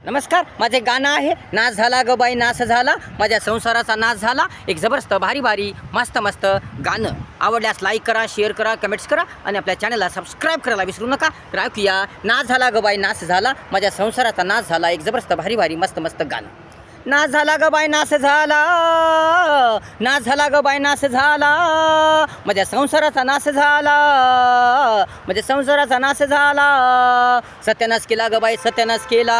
नमस्कार, माझे गाणं आहे नाच झाला ग बाई नाच झाला, माझ्या संसाराचा नाच झाला. एक जबरदस्त भारी भारी मस्त मस्त गाणं आवडल्यास लाईक करा, शेअर करा, कमेंट्स करा आणि आपल्या चॅनलला सबस्क्राईब करायला विसरू नका. तर ऐकूया नाच झाला ग बाई नाच झाला, माझ्या संसाराचा नाच झाला. एक जबरदस्त भारी भारी मस्त मस्त गाणं. नाच झाला ग बाई नाच झाला, नाच झाला ग बाई नाच झाला, माझ्या संसाराचा नाश झाला, माझ्या संसाराचा नाश झाला. सत्यानाश केला ग बाई सत्यानाश केला,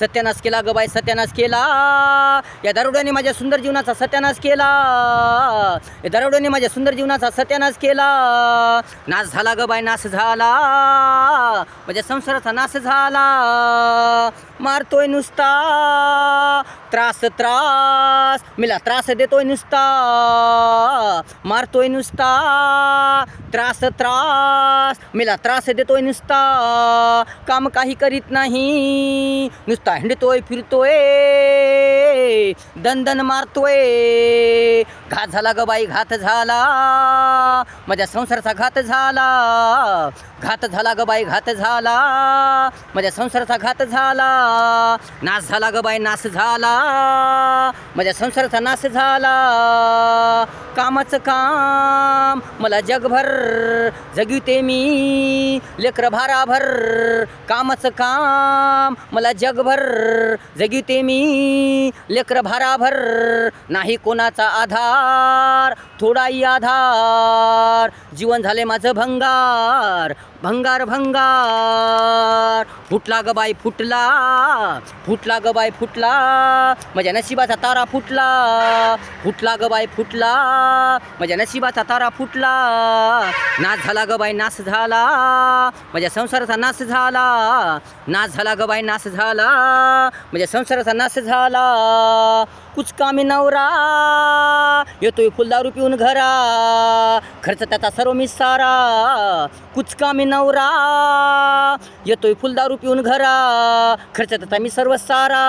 सत्यानाश केला ग बाई सत्यानाश केला. या दारुड्याने माझ्या सुंदर जीवनाचा सत्यानाश केला, या दारुड्याने माझ्या सुंदर जीवनाचा सत्यानाश केला. नाश झाला ग बाई नाश झाला, माझ्या संसाराचा नाश झाला. मारतोय नुसता त्रास त्रास, मिला त्रास देतोय नुसता, मारतोय नुसता त्रास त्रास, मिला त्रास देतोय नुसता. काम काही करीत नाही, नुसता हिंडतोय फिरतोय, दन मारतोय. घात झाला ग बाई घात झाला, माझ्या संसाराचा घात झाला, घात झाला ग बाई घात झाला, माझ्या संसाराचा घात झाला. नाश झाला ग बाई नाश झाला, माझ्या संसाराचा नाश झाला. कामाचं काम मला जगभर जगविते मी, लेकर भाराभर. कामाचं काम मला जगभर जगविते मी, लेकर भाराभर. नाही कोणाचा आधार थोडाही आधार, जीवन झाले माझं भंगार भंगार भंगार. फुटला ग बाई फुटला, फुटला ग बाई फुटला, माझ्या नशिबाचा तारा फुटला, फुटला ग बाई फुटला, माझ्या नशिबाचा तारा फुटला. नाश झाला ग बाई नाश झाला, माझ्या संसाराचा नाश झाला, नाश झाला ग बाई नाश झाला, माझ्या संसाराचा नाश झाला. कुचकामी नवरा येतोय फुलदारू पिऊन घरा, खर्च त्याचा सर्व मी सारा. कुचकामी नवरा येतोय फुलदारू पिऊन घरा, खर्च त्याचा मी सर्व सारा.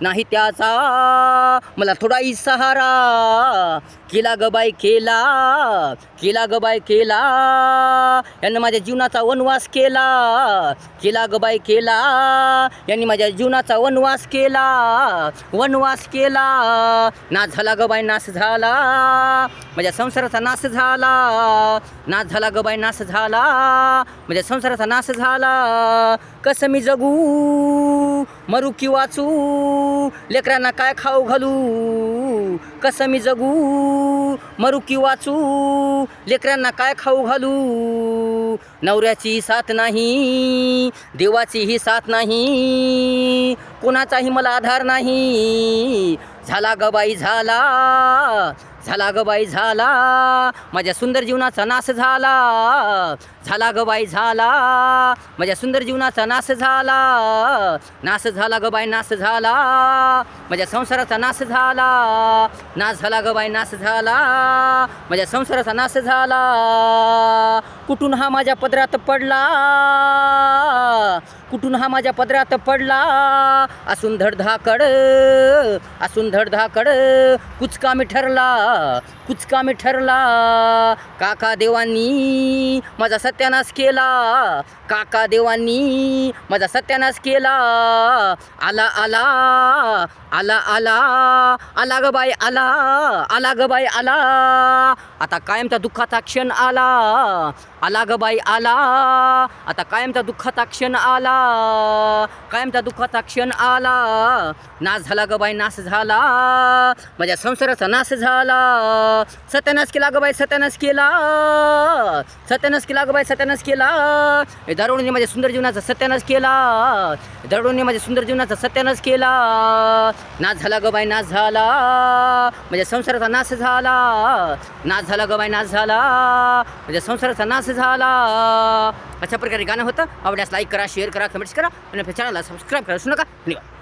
नाही त्याचा मला थोडाही सहारा. केला ग बाई केला, केला ग बाई केला, यांनी माझ्या जीवनाचा वनवास केला, केला ग बाई केला, यांनी माझ्या जीवनाचा वनवास केला, वनवास केला. नाश झाला ग बाई नाश झाला, माझ्या संसाराचा नाश झाला, नाश झाला ग बाई नाश झाला, माझ्या संसाराचा नाश झाला. कसं मी जगू मरू की वाचू, लेकरांना काय खाऊ घालू. कसं मी जगू मरू की वाचू, लेकरांना काय खाऊ घालू. नवऱ्याची साथ नाही, देवाचीही साथ नाही, कोणाचाही मला आधार नाही. झाला ग बाई झाला, झाला ग बाई झाला, माझ्या सुंदर जीवनाचा नाश झाला, झाला ग बाई झाला, माझ्या सुंदर जीवनाचा नाश झाला. नाश झाला ग बाई नाश झाला, माझ्या संसाराचा नाश झाला, नाश झाला ग बाई नाश झाला, माझ्या संसाराचा नाश झाला. कुठून हा माझ्या पदरात पडला, कुठून हा माझ्या पदरात पडला. असून धडधाकड, असून धडधाकड, कुचकामी ठरला, कुचकामी ठरला. काका देवांनी माझा सत्यानाश केला, काका देवांनी माझा सत्यानाश केला. आला आला, आला आला, आला ग बाई आला, आला ग बाई आला. आता कायमचा दुःखाचा क्षण आला, आला ग बाई आला. आता कायमचा दुःखाचा क्षण आला, कायमचा दुःखाचा क्षण आला. नाश झाला ग बाई नाश झाला, माझ्या संसाराचा नाश झाला. सत्यानाश केला ग बाई सत्यानाश केला, सत्यानाश केला ग बाई सत्यानाश केला. दारुड्याने माझ्या सुंदर जीवनाचा सत्यानाश केला, दारुड्याने माझ्या सुंदर जीवनाचा सत्यानाश केला. नाश झाला ग बाई नाश झाला, माझ्या संसाराचा नाश झाला, नाश झाला ग बाई नाश झाला, माझ्या संसाराचा नाश झाला. अशा प्रकारे गाणं होतं. आवडल्यास लाईक करा, शेअर करा, कमेंट्स करा आणि आपल्या चॅनलला सबस्क्राईब करा विसरू नका. धन्यवाद.